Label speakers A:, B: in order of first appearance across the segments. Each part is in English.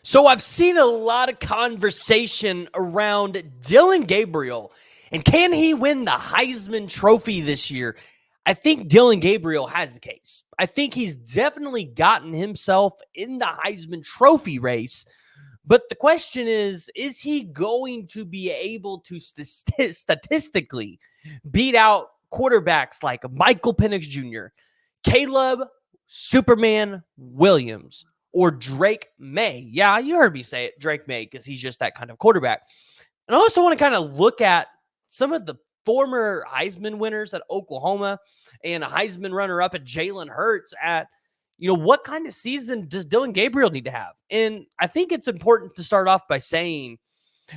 A: So I've seen a lot of conversation around Dillon Gabriel and can he win the Heisman Trophy this year? I think Dillon Gabriel has the case. I think he's definitely gotten himself in the Heisman Trophy race. But the question is he going to be able to statistically beat out quarterbacks like Michael Penix Jr., Caleb Superman Williams, or Drake May? Yeah, you heard me say it, Drake May, because he's just that kind of quarterback. And I also want to kind of look at some of the former Heisman winners at Oklahoma and a Heisman runner-up at Jalen Hurts at, what kind of season does Dillon Gabriel need to have? And I think it's important to start off by saying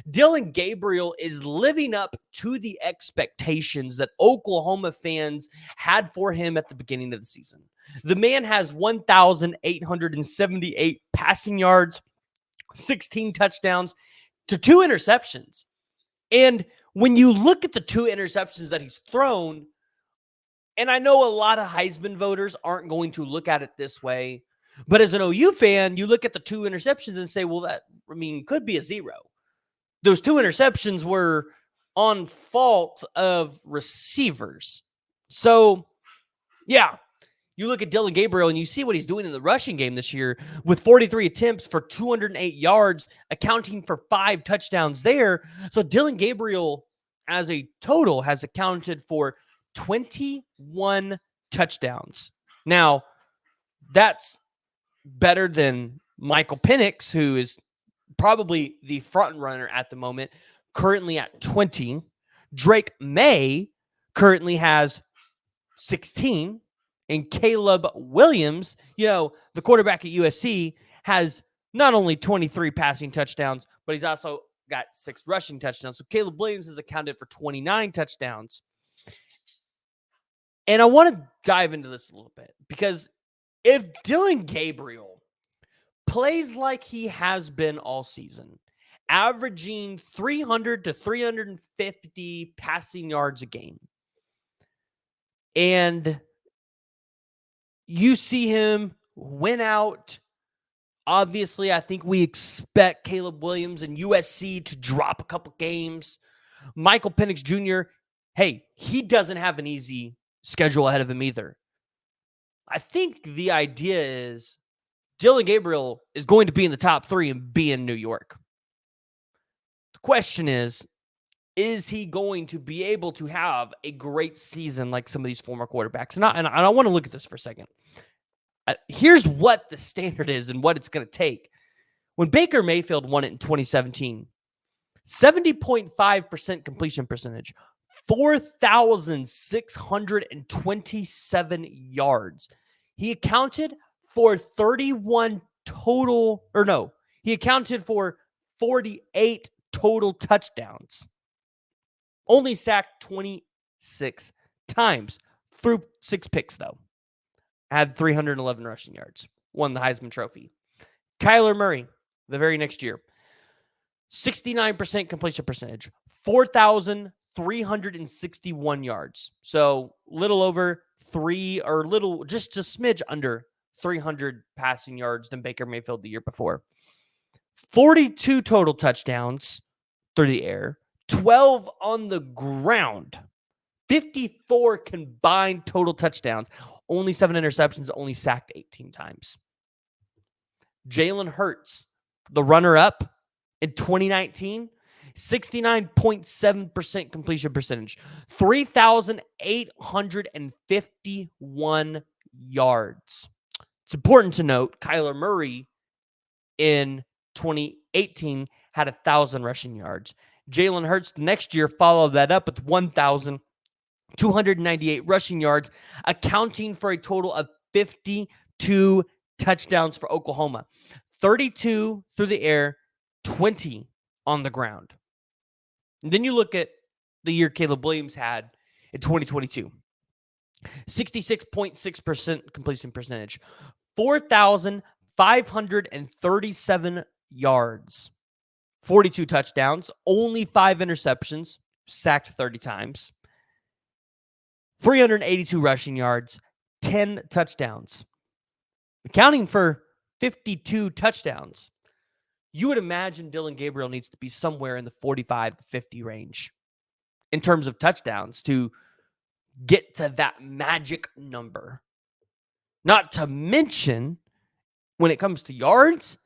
A: Dillon Gabriel is living up to the expectations that Oklahoma fans had for him at the beginning of the season. The man has 1,878 passing yards, 16 touchdowns to 2 interceptions. And when you look at the 2 interceptions that he's thrown, and I know a lot of Heisman voters aren't going to look at it this way, but as an OU fan, you look at the 2 interceptions and say, well, could be a 0. Those 2 interceptions were on fault of receivers. So, yeah, you look at Dillon Gabriel and you see what he's doing in the rushing game this year with 43 attempts for 208 yards, accounting for 5 touchdowns there. So Dillon Gabriel, as a total, has accounted for 21 touchdowns. Now, that's better than Michael Penix, who is probably the front runner at the moment, currently at 20. Drake May currently has 16. And Caleb Williams, the quarterback at USC, has not only 23 passing touchdowns, but he's also got 6 rushing touchdowns. So Caleb Williams has accounted for 29 touchdowns. And I want to dive into this a little bit because if Dillon Gabriel plays like he has been all season, averaging 300 to 350 passing yards a game, and you see him win out, obviously, I think we expect Caleb Williams and USC to drop a couple games. Michael Penix Jr., hey, he doesn't have an easy schedule ahead of him either. I think the idea is Dillon Gabriel is going to be in the top 3 and be in New York. The question is he going to be able to have a great season like some of these former quarterbacks? And I want to look at this for a second. Here's what the standard is and what it's going to take. When Baker Mayfield won it in 2017, 70.5% completion percentage, 4,627 yards. He accounted for 31 total, he accounted for 48 total touchdowns. Only sacked 26 times. Threw 6 picks, though. Had 311 rushing yards. Won the Heisman Trophy. Kyler Murray, the very next year, 69% completion percentage, 4,361 yards. So little over 3 or just a smidge under 300 passing yards than Baker Mayfield the year before. 42 total touchdowns through the air, 12 on the ground, 54 combined total touchdowns, only 7 interceptions, only sacked 18 times. Jalen Hurts, the runner-up in 2019, 69.7% completion percentage, 3,851 yards. It's important to note Kyler Murray in 2018 had 1,000 rushing yards. Jalen Hurts next year followed that up with 1,298 rushing yards, accounting for a total of 52 touchdowns for Oklahoma. 32 through the air, 20 on the ground. And then you look at the year Caleb Williams had in 2022. 66.6% completion percentage, 4,537 yards, 42 touchdowns, only 5 interceptions, sacked 30 times, 382 rushing yards, 10 touchdowns, accounting for 52 touchdowns. you would imagine Dillon Gabriel needs to be somewhere in the 45 to 50 range in terms of touchdowns to get to that magic number. Not to mention when it comes to yards,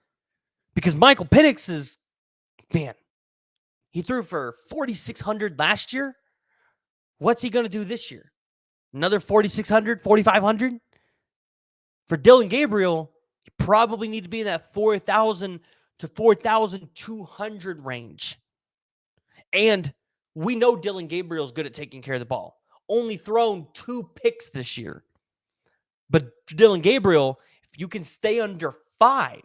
A: because Michael Penix is, man, he threw for 4,600 last year. What's he going to do this year? Another 4,600, 4,500? For Dillon Gabriel, you probably need to be in that 4,000 to 4,200 range. And we know Dillon Gabriel's good at taking care of the ball. Only thrown 2 picks this year. But Dillon Gabriel, if you can stay under 5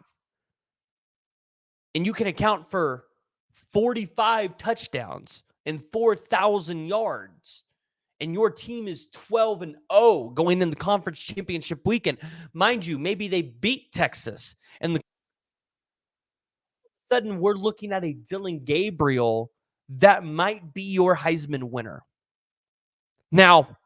A: and you can account for 45 touchdowns and 4,000 yards, and your team is 12-0 going in the conference championship weekend. Mind you, maybe they beat Texas, and all of a sudden we're looking at a Dillon Gabriel that might be your Heisman winner. Now,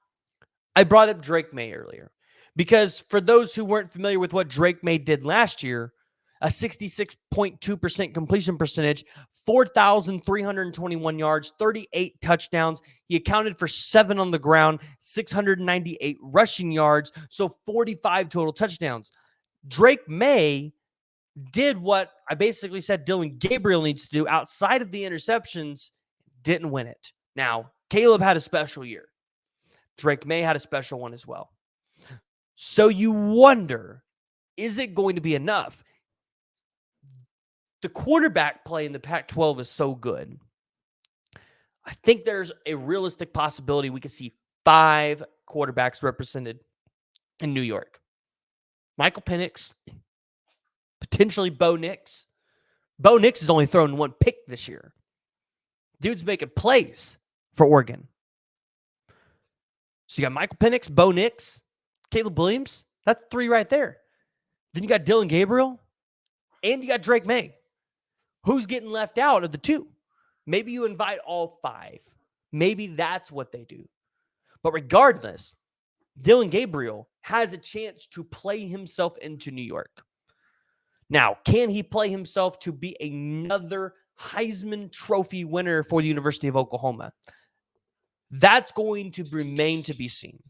A: I brought up Drake May earlier because for those who weren't familiar with what Drake May did last year, a 66.2% completion percentage, 4,321 yards, 38 touchdowns. He accounted for 7 on the ground, 698 rushing yards, so 45 total touchdowns. Drake May did what I basically said Dillon Gabriel needs to do outside of the interceptions, didn't win it. Now, Caleb had a special year. Drake May had a special one as well. So you wonder, is it going to be enough? The quarterback play in the Pac-12 is so good. I think there's a realistic possibility we could see 5 quarterbacks represented in New York. Michael Penix, potentially Bo Nix. Bo Nix has only thrown 1 pick this year. Dude's making plays for Oregon. So you got Michael Penix, Bo Nix, Caleb Williams. That's 3 right there. Then you got Dillon Gabriel, and you got Drake May. Who's getting left out of the 2? Maybe you invite all 5. Maybe that's what they do. But regardless, Dillon Gabriel has a chance to play himself into New York. Now, can he play himself to be another Heisman Trophy winner for the University of Oklahoma? That's going to remain to be seen.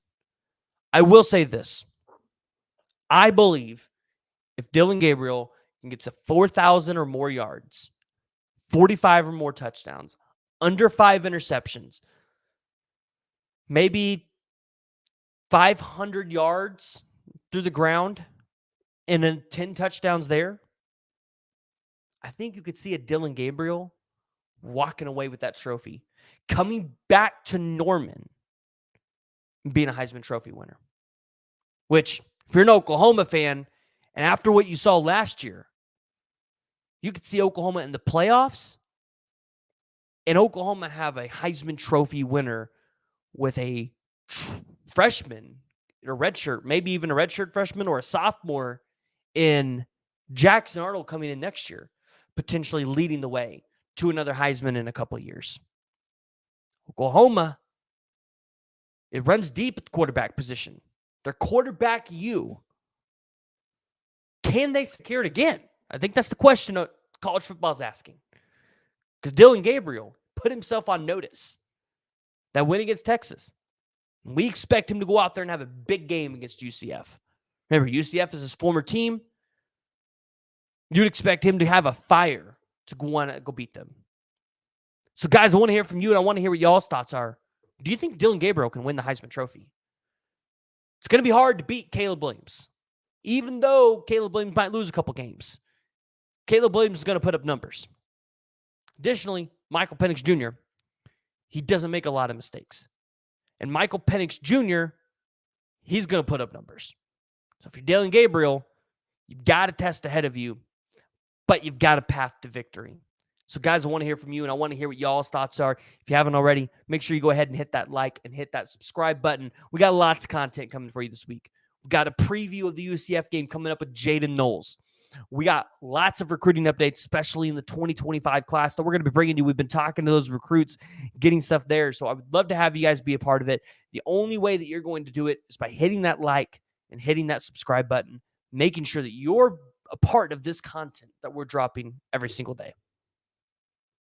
A: I will say this. I believe if Dillon Gabriel can get to 4,000 or more yards, 45 or more touchdowns, under 5 interceptions, maybe 500 yards through the ground, and then 10 touchdowns there, I think you could see a Dillon Gabriel walking away with that trophy, coming back to Norman, and being a Heisman Trophy winner. Which, if you're an Oklahoma fan, and after what you saw last year, you could see Oklahoma in the playoffs, and Oklahoma have a Heisman Trophy winner with a freshman, a redshirt, maybe even a redshirt freshman or a sophomore in Jackson Arnold coming in next year, potentially leading the way to another Heisman in a couple of years. Oklahoma, it runs deep at the quarterback position. Their quarterback, can they secure it again? I think that's the question that college football is asking. Because Dillon Gabriel put himself on notice that win against Texas. And we expect him to go out there and have a big game against UCF. Remember, UCF is his former team. You'd expect him to have a fire to go beat them. So, guys, I want to hear from you, and I want to hear what y'all's thoughts are. Do you think Dillon Gabriel can win the Heisman Trophy? It's going to be hard to beat Caleb Williams. Even though Caleb Williams might lose a couple games, Caleb Williams is going to put up numbers. Additionally, Michael Penix Jr., he doesn't make a lot of mistakes. And Michael Penix Jr., he's going to put up numbers. So if you're Dillon Gabriel, you've got a test ahead of you, but you've got a path to victory. So, guys, I want to hear from you, and I want to hear what y'all's thoughts are. If you haven't already, make sure you go ahead and hit that like and hit that subscribe button. We got lots of content coming for you this week. We got a preview of the UCF game coming up with Jaden Knowles. We got lots of recruiting updates, especially in the 2025 class that we're going to be bringing you. We've been talking to those recruits, getting stuff there. So I would love to have you guys be a part of it. The only way that you're going to do it is by hitting that like and hitting that subscribe button, making sure that you're a part of this content that we're dropping every single day.